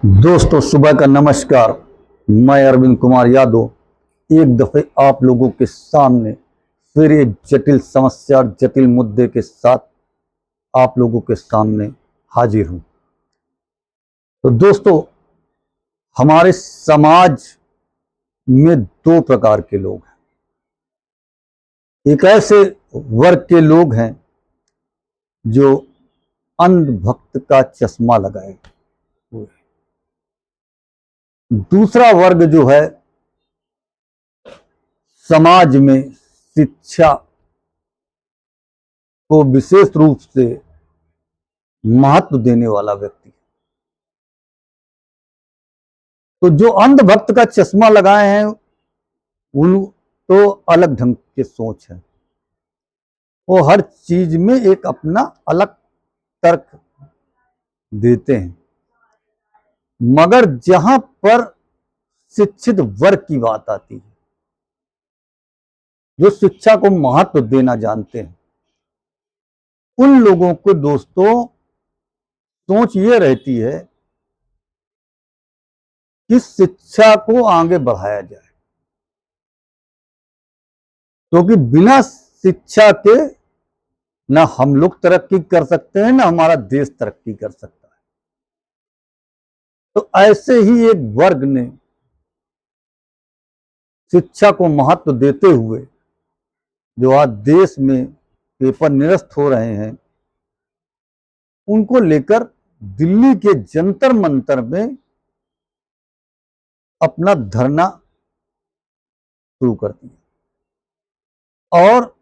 दोस्तों सुबह का नमस्कार। मैं अरविंद कुमार यादव एक दफे आप लोगों के सामने फिर एक जटिल समस्या और जटिल मुद्दे के साथ आप लोगों के सामने हाजिर हूं। तो दोस्तों, हमारे समाज में दो प्रकार के लोग हैं। एक ऐसे वर्ग के लोग हैं जो अंधभक्त का चश्मा लगाए हुए, दूसरा वर्ग जो है समाज में शिक्षा को विशेष रूप से महत्व देने वाला व्यक्ति। तो जो अंधभक्त का चश्मा लगाए हैं उन तो अलग ढंग की सोच है, वो हर चीज में एक अपना अलग तर्क देते हैं। मगर जहां पर शिक्षित वर्ग की बात आती है, जो शिक्षा को महत्व देना जानते हैं, उन लोगों को दोस्तों सोच ये रहती है कि शिक्षा को आगे बढ़ाया जाए, क्योंकि बिना शिक्षा के ना हम लोग तरक्की कर सकते हैं, ना हमारा देश तरक्की कर सकता है। तो ऐसे ही एक वर्ग ने शिक्षा को महत्व देते हुए जो आज देश में पेपर निरस्त हो रहे हैं, उनको लेकर दिल्ली के जंतर मंतर में अपना धरना शुरू कर दिया। और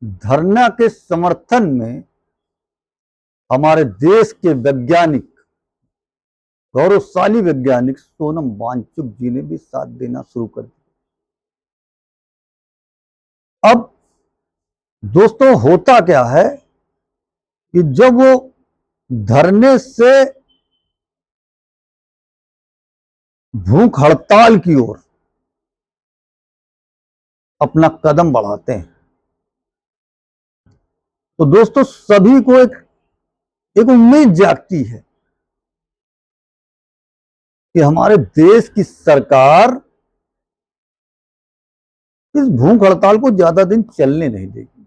धरना के समर्थन में हमारे देश के वैज्ञानिक, गौरवशाली वैज्ञानिक सोनम वांगचुक जी ने भी साथ देना शुरू कर दिया। अब दोस्तों होता क्या है कि जब वो धरने से भूख हड़ताल की ओर अपना कदम बढ़ाते हैं, तो दोस्तों सभी को एक उम्मीद जागती है कि हमारे देश की सरकार इस भूख हड़ताल को ज्यादा दिन चलने नहीं देगी,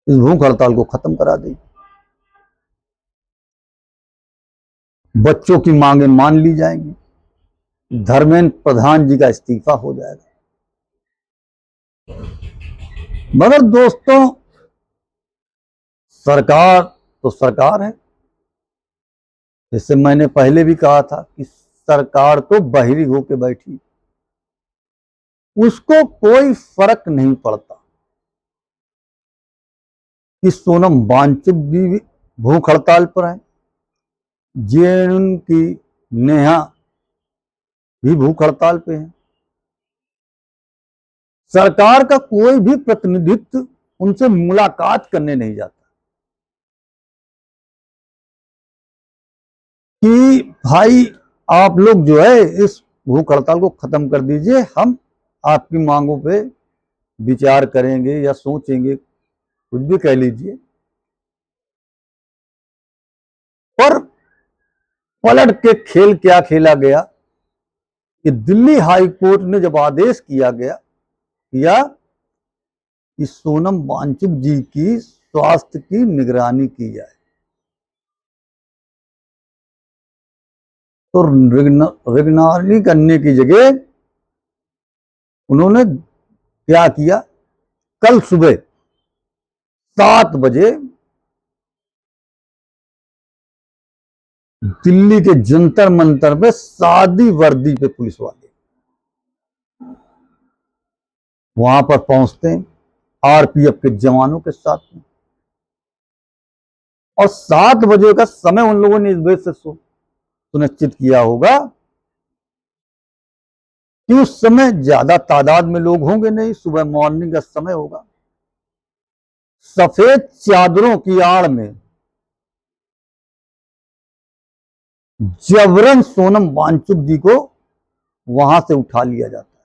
इस भूख हड़ताल को खत्म करा देगी, बच्चों की मांगें मान ली जाएंगी, धर्मेंद्र प्रधान जी का इस्तीफा हो जाएगा। मगर दोस्तों सरकार तो सरकार है, जैसे मैंने पहले भी कहा था कि सरकार तो बहिरी होके बैठी, उसको कोई फर्क नहीं पड़ता कि सोनम वांगचुक भी भूख हड़ताल पर है, जेएनयू की नेहा भी भूख हड़ताल पे है। सरकार का कोई भी प्रतिनिधित्व उनसे मुलाकात करने नहीं जाता कि भाई आप लोग जो है इस भूख हड़ताल को खत्म कर दीजिए, हम आपकी मांगों पे विचार करेंगे या सोचेंगे, कुछ भी कह लीजिए। पर पलट के खेल क्या खेला गया कि दिल्ली हाई कोर्ट ने जब आदेश किया कि सोनम वांगचुक जी की स्वास्थ्य की निगरानी की जाए, तो निगरानी करने की जगह उन्होंने क्या किया, कल सुबह 7 बजे दिल्ली के जंतर मंतर में सादी वर्दी पे पुलिस वाले वहां पर पहुंचते हैं आरपीएफ के जवानों के साथ में, और 7 बजे का समय उन लोगों ने इस वजह से सुनिश्चित किया होगा कि उस समय ज्यादा तादाद में लोग होंगे नहीं, सुबह मॉर्निंग का समय होगा। सफेद चादरों की आड़ में जबरन सोनम वांगचुक जी को वहां से उठा लिया जाता है।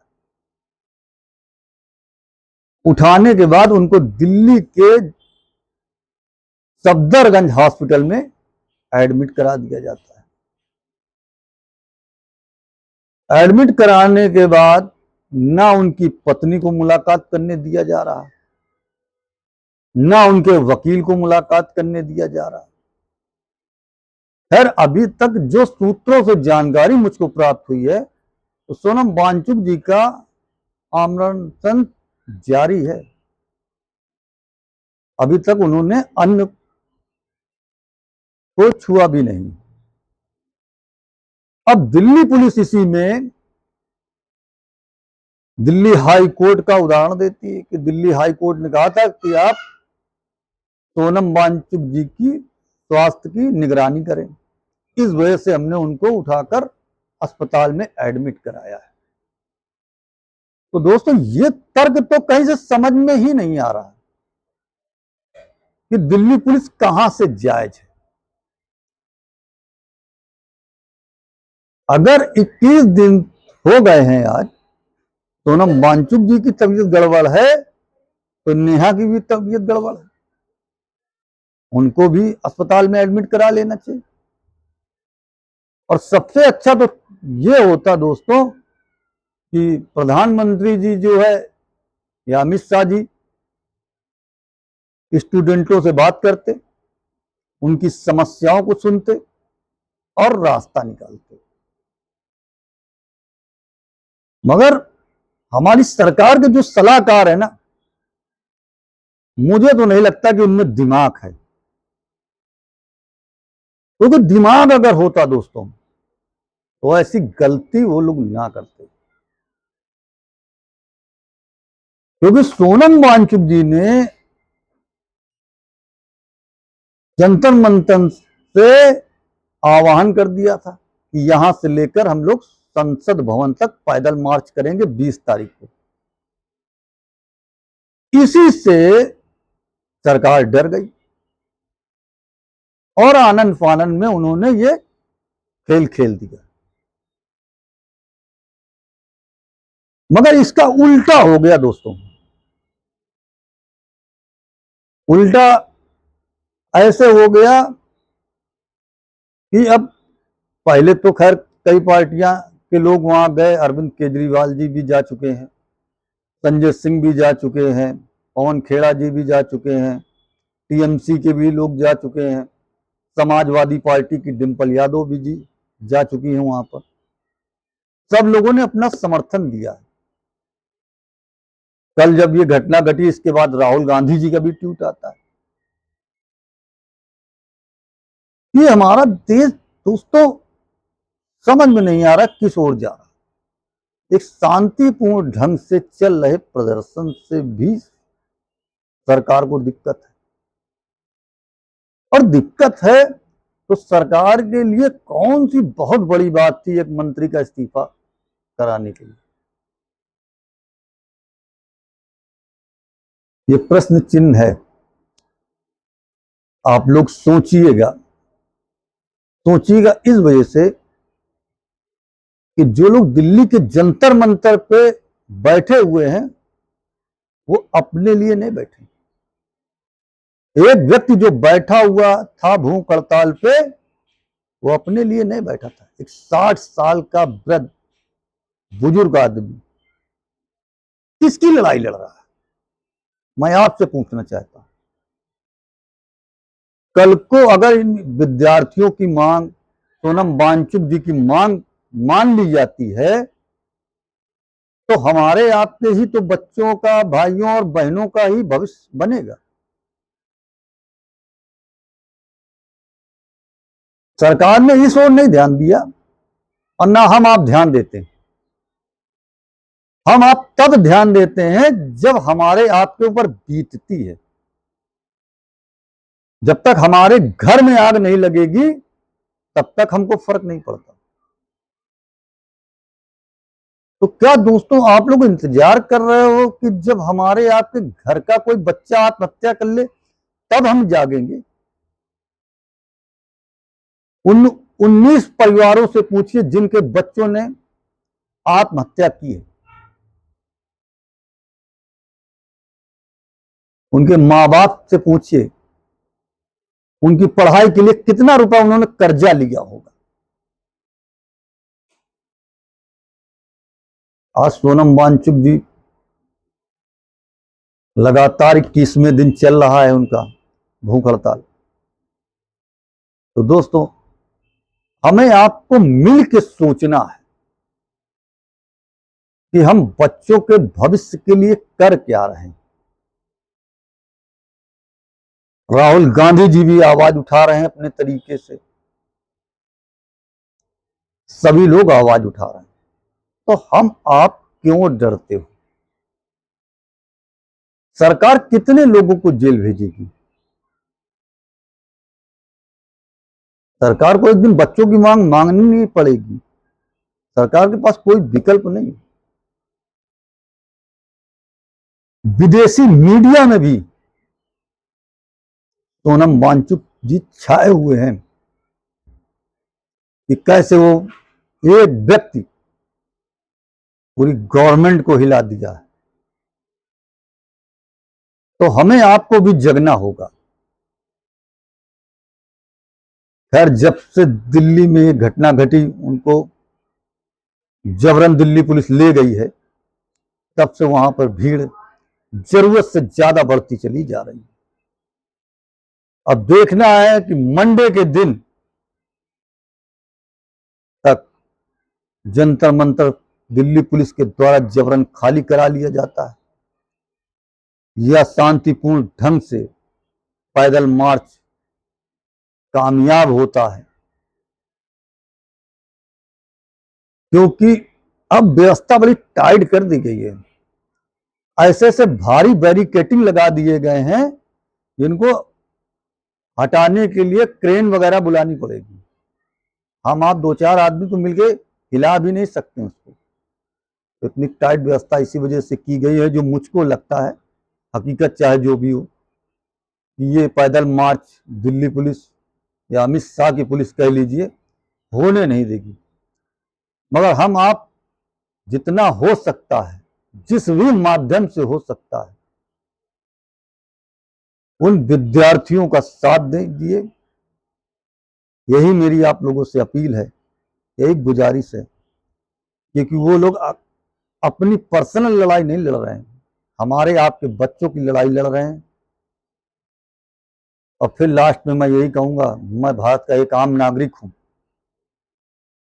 उठाने के बाद उनको दिल्ली के सफदरगंज हॉस्पिटल में एडमिट करा दिया जाता है। एडमिट कराने के बाद ना उनकी पत्नी को मुलाकात करने दिया जा रहा, ना उनके वकील को मुलाकात करने दिया जा रहा। खैर, अभी तक जो सूत्रों से जानकारी मुझको प्राप्त हुई है तो सोनम वांगचुक जी का आमंत्रण जारी है। अभी तक उन्होंने अन्न को छुआ भी नहीं। अब दिल्ली पुलिस इसी में दिल्ली हाई कोर्ट का उदाहरण देती है कि दिल्ली हाई कोर्ट ने कहा था कि आप सोनम वांगचुक जी की स्वास्थ्य की निगरानी करें। इस वजह से हमने उनको उठाकर अस्पताल में एडमिट कराया है। तो दोस्तों, ये तर्क तो कहीं से समझ में ही नहीं आ रहा कि दिल्ली पुलिस कहां से जायज है। अगर 21 दिन हो गए हैं आज, सोनम वांगचुक जी की तबीयत गड़बड़ है तो नेहा की भी तबीयत गड़बड़ है, उनको भी अस्पताल में एडमिट करा लेना चाहिए। और सबसे अच्छा तो ये होता दोस्तों कि प्रधानमंत्री जी जो है या अमित शाह जी स्टूडेंटों से बात करते, उनकी समस्याओं को सुनते और रास्ता निकालते। मगर हमारी सरकार के जो सलाहकार है ना, मुझे तो नहीं लगता कि उनमें दिमाग है, क्योंकि दिमाग अगर होता दोस्तों तो ऐसी गलती वो लोग ना करते। क्योंकि सोनम वांगचुक जी ने जंतर मंतर से आह्वान कर दिया था कि यहां से लेकर हम लोग संसद भवन तक पैदल मार्च करेंगे 20 तारीख को। इसी से सरकार डर गई और आनंद फानंद में उन्होंने ये खेल खेल दिया। मगर इसका उल्टा हो गया दोस्तों। उल्टा ऐसे हो गया कि अब पहले तो खैर कई पार्टियां के लोग वहां गए, अरविंद केजरीवाल जी भी जा चुके हैं, संजय सिंह भी जा चुके हैं, पवन खेड़ा जी भी जा चुके हैं, टीएमसी के भी लोग जा चुके हैं, समाजवादी पार्टी की डिंपल यादव भी जी जा चुकी हैं वहां पर। सब लोगों ने अपना समर्थन दिया। कल जब ये घटना घटी इसके बाद राहुल गांधी जी का भी ट्वीट आता है। ये हमारा देश दोस्तों समझ में नहीं आ रहा किस ओर जा रहा। एक शांतिपूर्ण ढंग से चल रहे प्रदर्शन से भी सरकार को दिक्कत है, और दिक्कत है तो सरकार के लिए कौन सी बहुत बड़ी बात थी एक मंत्री का इस्तीफा कराने के लिए। ये प्रश्न चिन्ह है। आप लोग सोचिएगा इस वजह से कि जो लोग दिल्ली के जंतर मंतर पे बैठे हुए हैं वो अपने लिए नहीं बैठे। एक व्यक्ति जो बैठा हुआ था भूख हड़ताल पे वो अपने लिए नहीं बैठा था। एक 60 साल का वृद्ध बुजुर्ग आदमी किसकी लड़ाई लड़ रहा है, मैं आपसे पूछना चाहता हूं। कल को अगर इन विद्यार्थियों की मांग, सोनम वांगचुक जी की मांग मान ली जाती है तो हमारे आपके ही तो बच्चों का, भाइयों और बहनों का ही भविष्य बनेगा। सरकार ने इस ओर नहीं ध्यान दिया और ना हम आप ध्यान देते हैं। हम आप तब ध्यान देते हैं जब हमारे आपके ऊपर बीतती है। जब तक हमारे घर में आग नहीं लगेगी तब तक हमको फर्क नहीं पड़ता। तो क्या दोस्तों आप लोग इंतजार कर रहे हो कि जब हमारे आपके घर का कोई बच्चा आत्महत्या कर ले तब हम जागेंगे? उन 19 परिवारों से पूछिए जिनके बच्चों ने आत्महत्या की है, उनके मां बाप से पूछिए उनकी पढ़ाई के लिए कितना रुपया उन्होंने कर्जा लिया होगा। आज सोनम वांगचुक जी लगातार 21वें दिन चल रहा है उनका भूख हड़ताल। तो दोस्तों, हमें आपको मिल के सोचना है कि हम बच्चों के भविष्य के लिए कर क्या रहे हैं। राहुल गांधी जी भी आवाज उठा रहे हैं अपने तरीके से, सभी लोग आवाज उठा रहे हैं। तो हम आप क्यों डरते हो? सरकार कितने लोगों को जेल भेजेगी? सरकार को एक दिन बच्चों की मांग मांगनी नहीं पड़ेगी। सरकार के पास कोई विकल्प नहीं। विदेशी मीडिया में भी सोनम वांगचुक जी छाए हुए हैं कि कैसे वो एक व्यक्ति पूरी गवर्नमेंट को हिला दिया है। तो हमें आपको भी जगना होगा। खैर, जब से दिल्ली में ये घटना घटी, उनको जबरन दिल्ली पुलिस ले गई है, तब से वहां पर भीड़ जरूरत से ज्यादा बढ़ती चली जा रही है। अब देखना है कि मंडे के दिन तक जंतर मंतर दिल्ली पुलिस के द्वारा जबरन खाली करा लिया जाता है या शांतिपूर्ण ढंग से पैदल मार्च कामयाब होता है। क्योंकि अब व्यवस्था बड़ी टाइट कर दी गई है। ऐसे ऐसे भारी बैरिकेटिंग लगा दिए गए हैं जिनको हटाने के लिए क्रेन वगैरह बुलानी पड़ेगी। हम आप दो चार आदमी तो मिलके हिला भी नहीं सकते उसको। तो इतनी टाइट व्यवस्था इसी वजह से की गई है, जो मुझको लगता है, हकीकत चाहे जो भी हो, कि ये पैदल मार्च दिल्ली पुलिस या अमित शाह की पुलिस कह लीजिए होने नहीं देगी। मगर हम आप जितना हो सकता है, जिस भी माध्यम से हो सकता है, उन विद्यार्थियों का साथ दीजिए। यही मेरी आप लोगों से अपील है, यही गुजारिश है, क्योंकि वो लोग अपनी पर्सनल लड़ाई नहीं लड़ रहे हैं, हमारे आपके बच्चों की लड़ाई लड़ रहे हैं। और फिर लास्ट में मैं यही कहूंगा, मैं भारत का एक आम नागरिक हूं।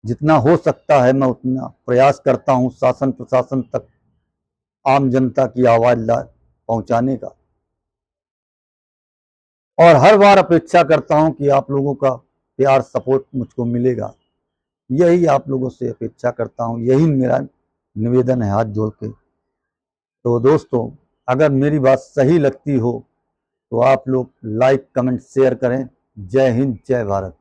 जितना हो सकता है मैं उतना प्रयास करता हूं शासन प्रशासन तक आम जनता की आवाज पहुंचाने का। और हर बार अपेक्षा करता हूं कि आप लोगों का प्यार सपोर्ट मुझको मिलेगा। यही आप लोगों से अपेक्षा करता हूं, यही मेरा निवेदन है हाथ जोड़ के। तो दोस्तों, अगर मेरी बात सही लगती हो तो आप लोग लाइक कमेंट शेयर करें। जय हिंद, जय भारत।